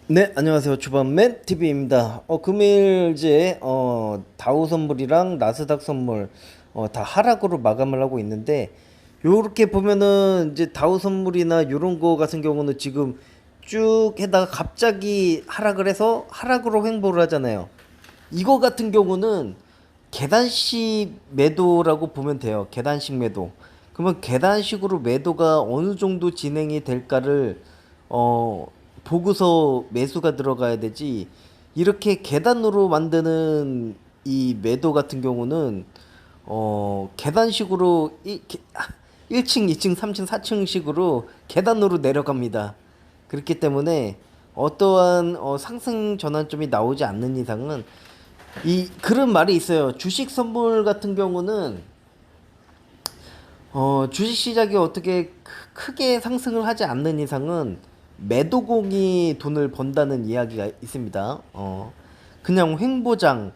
네, 안녕하세요. 주반맨 TV입니다. 금일제 다우 선물이랑 나스닥 선물 다 하락으로 마감을 하고 있는데, 요렇게 보면은 이제 다우 선물이나 요런 거 같은 경우는 지금 쭉 해다가 갑자기 하락을 해서 하락으로 횡보를 하잖아요. 이거 같은 경우는 계단식 매도라고 보면 돼요. 계단식 매도. 그러면 계단식으로 매도가 어느 정도 진행이 될까를 어 보고서 매수가 들어가야 되지. 이렇게 계단으로 만드는 이 매도 같은 경우는 계단식으로 1층, 2층, 3층, 4층식으로 계단으로 내려갑니다. 그렇기 때문에 어떠한 상승 전환점이 나오지 않는 이상은, 이 그런 말이 있어요. 주식 선물 같은 경우는 주식 시장이 어떻게 크게 상승을 하지 않는 이상은 매도공이 돈을 번다는 이야기가 있습니다. 그냥 횡보장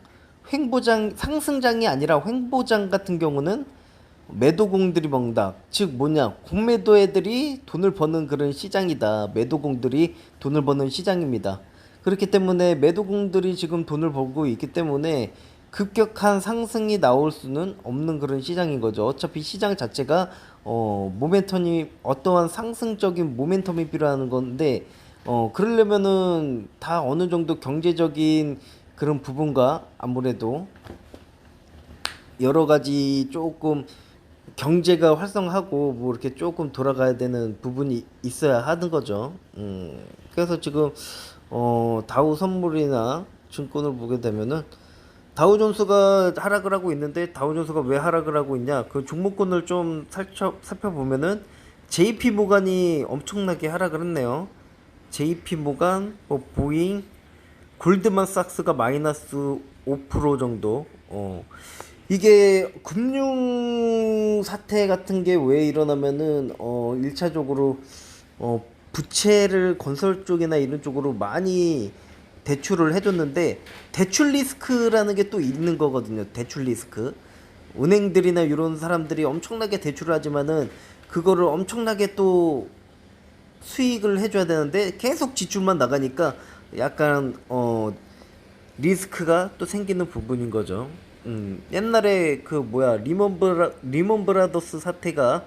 상승장이 아니라 횡보장 같은 경우는 매도공들이 먹는다. 즉 뭐냐, 공매도 애들이 돈을 버는 그런 시장이다. 매도공들이 돈을 버는 시장입니다. 그렇기 때문에 매도공들이 지금 돈을 벌고 있기 때문에 급격한 상승이 나올 수는 없는 그런 시장인 거죠. 어차피 시장 자체가 모멘텀이, 어떠한 상승적인 모멘텀이 필요한 건데, 그러려면은 다 어느 정도 경제적인 그런 부분과 아무래도 여러 가지 조금 경제가 활성하고 뭐 이렇게 조금 돌아가야 되는 부분이 있어야 하는 거죠. 그래서 지금 다우 선물이나 증권을 보게 되면은 다우존스가 하락을 하고 있는데, 다우존스가 왜 하락을 하고 있냐? 그 종목군을 좀 살펴보면은 JP 모간이 엄청나게 하락을 했네요. JP 모간, 뭐 보잉, 골드만삭스가 마이너스 5% 정도. 이게 금융 사태 같은 게 왜 일어나면은 1차적으로 부채를 건설 쪽이나 이런 쪽으로 많이 대출을 해줬는데, 대출 리스크라는 게 또 있는 거거든요. 대출 리스크. 은행들이나 이런 사람들이 엄청나게 대출을 하지만은 그거를 엄청나게 또 수익을 해줘야 되는데 계속 지출만 나가니까 약간 리스크가 또 생기는 부분인 거죠. 옛날에 그 뭐야, 리먼 브라더스 사태가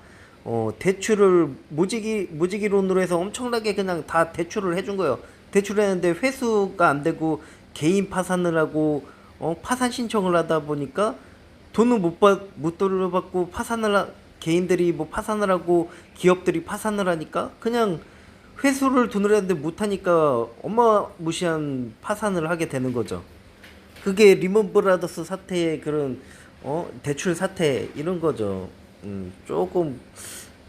대출을 무지기론으로 해서 엄청나게 그냥 다 대출을 해준 거예요. 대출했는데 회수가 안 되고 개인 파산을 하고 파산 신청을 하다 보니까 돈을 못 돌려받고 개인들이 뭐 파산을 하고 기업들이 파산을 하니까 그냥 회수를 돈을 했는데 못하니까 어마무시한 파산을 하게 되는 거죠. 그게 리먼 브라더스 사태의 그런 대출 사태 이런 거죠. 조금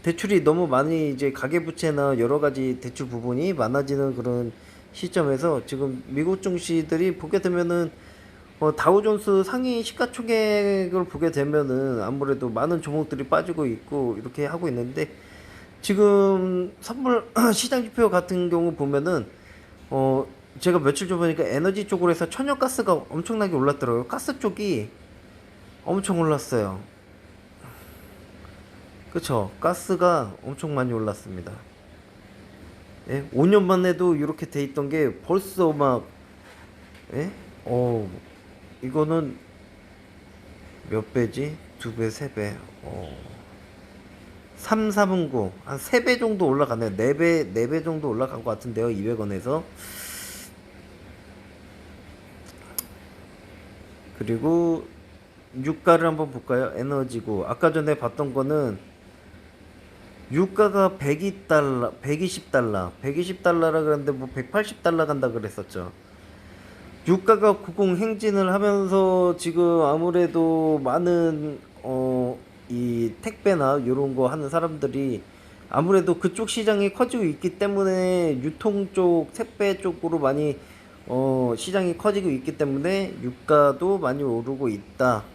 대출이 너무 많이, 이제 가계부채나 여러 가지 대출 부분이 많아지는 그런 시점에서 지금 미국 증시들이 보게 되면은 다우존스 상위 시가총액을 보게 되면은 아무래도 많은 종목들이 빠지고 있고 이렇게 하고 있는데, 지금 선물 시장 지표 같은 경우 보면은 어 제가 며칠 전 보니까 에너지 쪽으로 해서 천연가스가 엄청나게 올랐더라고요. 가스 쪽이 엄청 올랐어요. 그쵸? 가스가 엄청 많이 올랐습니다. 예? 5년만 해도 이렇게 돼 있던 게 벌써 막, 예? 이거는 몇 배지? 두 배, 세 배. 3, 4분 9. 한 3배 정도 올라갔네요. 4배, 4배 정도 올라간 것 같은데요. 200원에서. 그리고 유가를 한번 볼까요? 에너지고. 아까 전에 봤던 거는 유가가 102달러, 120달러, 120달러라 그랬는데 뭐 180달러 간다 그랬었죠. 유가가 고공행진을 하면서 지금 아무래도 많은 이 택배나 이런 거 하는 사람들이 아무래도 그쪽 시장이 커지고 있기 때문에 유통 쪽, 택배 쪽으로 많이 시장이 커지고 있기 때문에 유가도 많이 오르고 있다.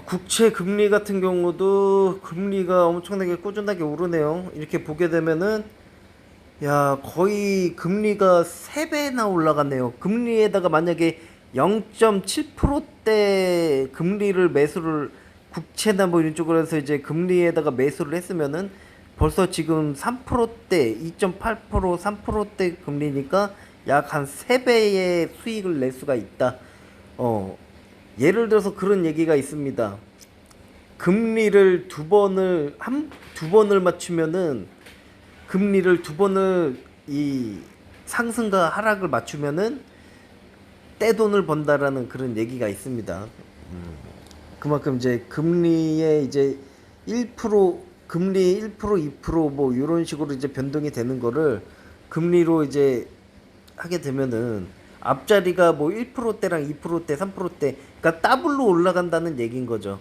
국채 금리 같은 경우도 금리가 엄청나게 꾸준하게 오르네요. 이렇게 보게 되면은 야, 거의 금리가 3배나 올라갔네요. 금리에다가 만약에 0.7%대 금리를 국채나 뭐 이런 쪽으로 해서 이제 금리에다가 매수를 했으면은 벌써 지금 3%대, 2.8%, 3%대 금리니까 약 한 3배의 수익을 낼 수가 있다. 예를 들어서 그런 얘기가 있습니다. 금리를 두 번을 맞추면은, 금리를 두 번을 이 상승과 하락을 맞추면은 떼돈을 번다라는 그런 얘기가 있습니다. 그만큼 이제 금리에 이제 1% 금리 1% 2%뭐 이런 식으로 이제 변동이 되는 거를 금리로 이제 하게 되면은 앞자리가 뭐 1%대랑 2%대, 3%대, 그러니까 더블로 올라간다는 얘기인 거죠.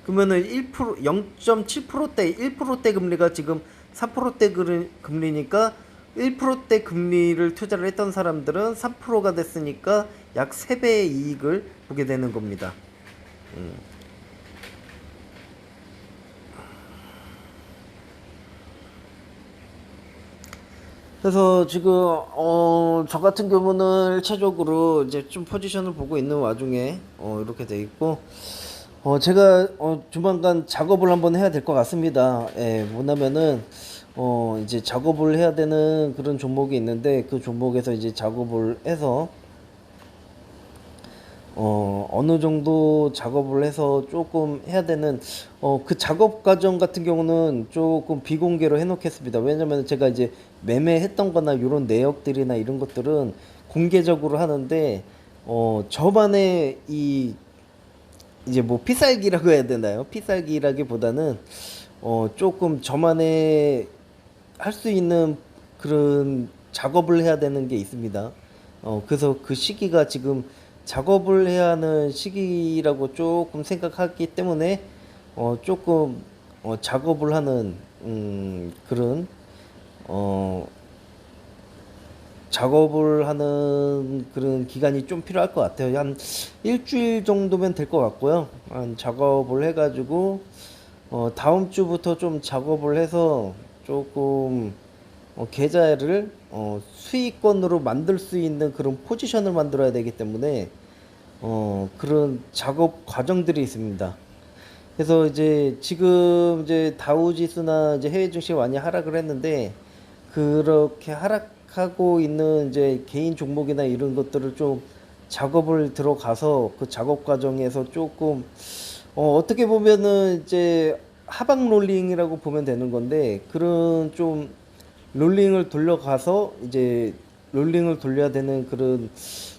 그러면은 1% 0.7%대, 1%대 금리가 지금 3%대 금리니까 1%대 금리를 투자를 했던 사람들은 3%가 됐으니까 약 3배의 이익을 보게 되는 겁니다. 그래서 지금 저 같은 경우는 일차적으로 이제 좀 포지션을 보고 있는 와중에 이렇게 돼 있고, 제가 조만간 작업을 한번 해야 될 것 같습니다. 예, 뭐냐면은 이제 작업을 해야 되는 그런 종목이 있는데, 그 종목에서 이제 작업을 해서 어느 정도 작업을 해서 조금 해야 되는, 그 작업 과정 같은 경우는 조금 비공개로 해놓겠습니다. 왜냐면 제가 이제 매매했던 거나 이런 내역들이나 이런 것들은 공개적으로 하는데, 저만의 이제 뭐 피살기라고 해야 되나요? 피살기라기보다는, 조금 저만의 할 수 있는 그런 작업을 해야 되는 게 있습니다. 그래서 그 시기가 지금 작업을 해야 하는 시기라고 조금 생각하기 때문에 조금 작업을 하는 그런 어, 작업을 하는 그런 기간이 좀 필요할 것 같아요. 한 일주일 정도면 될 것 같고요. 한 작업을 해가지고 다음 주부터 좀 작업을 해서 조금 계좌를 수익권으로 만들 수 있는 그런 포지션을 만들어야 되기 때문에 그런 작업 과정들이 있습니다. 그래서 이제 지금 이제 다우지수나 이제 해외 증시 많이 하락을 했는데, 그렇게 하락하고 있는 이제 개인 종목이나 이런 것들을 좀 작업을 들어가서 그 작업 과정에서 조금 어떻게 보면은 이제 하방 롤링이라고 보면 되는 건데, 그런 좀 롤링을 돌려가서 이제 롤링을 돌려야 되는 그런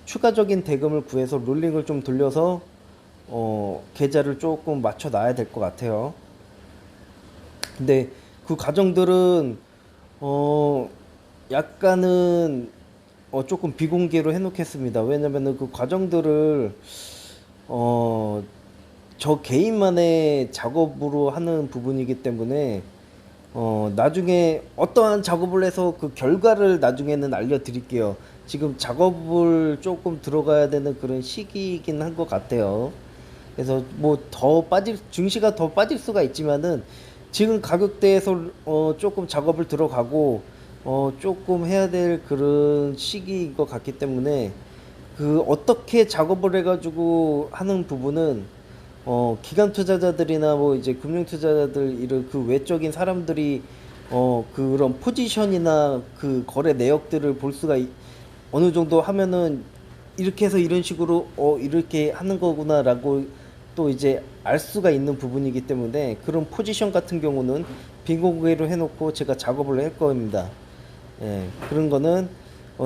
추가적인 대금을 구해서 롤링을 좀 돌려서 계좌를 조금 맞춰 놔야 될 것 같아요. 근데 그 과정들은 어 약간은 조금 비공개로 해놓겠습니다. 왜냐면은 그 과정들을 어 저 개인만의 작업으로 하는 부분이기 때문에 나중에 어떠한 작업을 해서 그 결과를 나중에는 알려드릴게요. 지금 작업을 조금 들어가야 되는 그런 시기이긴 한 것 같아요. 그래서 뭐 증시가 더 빠질 수가 있지만은 지금 가격대에서 조금 작업을 들어가고 조금 해야 될 그런 시기인 것 같기 때문에, 그 어떻게 작업을 해가지고 하는 부분은 기관 투자자들이나 뭐 이제 금융 투자자들 이런 그 외적인 사람들이 그런 포지션이나 그 거래 내역들을 볼 수가 어느 정도 하면은 이렇게 해서 이런 식으로 이렇게 하는 거구나라고 또 이제 알 수가 있는 부분이기 때문에, 그런 포지션 같은 경우는 비공개로 해놓고 제가 작업을 할 겁니다. 예, 그런 거는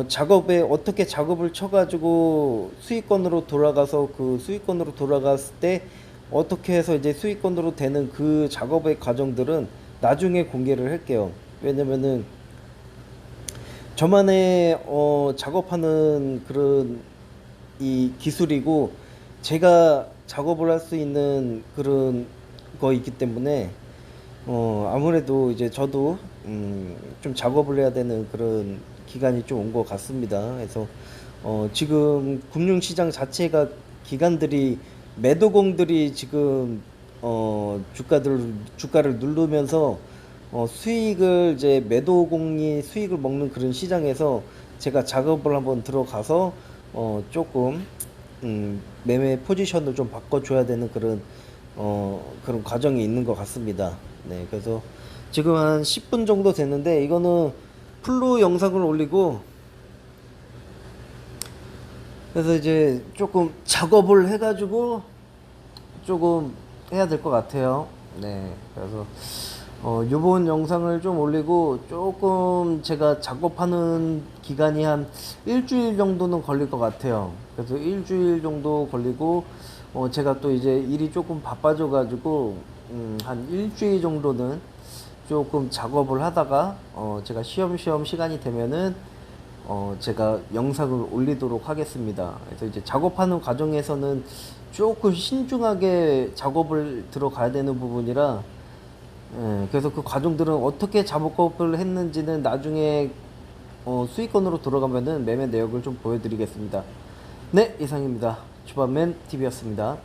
작업에 어떻게 작업을 쳐가지고 수익권으로 돌아가서 그 수익권으로 돌아갔을 때 어떻게 해서 이제 수익권으로 되는 그 작업의 과정들은 나중에 공개를 할게요. 왜냐면은 저만의 작업하는 그런 이 기술이고, 제가 작업을 할 수 있는 그런 거이기 때문에 아무래도 이제 저도 좀 작업을 해야 되는 그런 기간이 좀 온 것 같습니다. 그래서 지금 금융시장 자체가 기관들이 매도공들이 지금 주가를 누르면서 수익을 이제 매도공이 수익을 먹는 그런 시장에서 제가 작업을 한번 들어가서 조금 매매 포지션을 좀 바꿔줘야 되는 그런 그런 과정이 있는 것 같습니다. 네, 그래서 지금 한 10분 정도 됐는데 이거는 풀로 영상을 올리고 그래서 이제 조금 작업을 해가지고 조금 해야 될 것 같아요. 네, 그래서 요번 영상을 좀 올리고 조금 제가 작업하는 기간이 한 일주일 정도는 걸릴 것 같아요. 그래서 일주일 정도 걸리고 제가 또 이제 일이 조금 바빠져 가지고 한 일주일 정도는 조금 작업을 하다가 제가 쉬엄쉬엄 시간이 되면은 제가 영상을 올리도록 하겠습니다. 그래서 이제 작업하는 과정에서는 조금 신중하게 작업을 들어가야 되는 부분이라 그래서 그 과정들은 어떻게 작업을 했는지는 나중에 수익권으로 들어가면은 매매 내역을 좀 보여드리겠습니다. 네, 이상입니다. 주반맨 TV였습니다.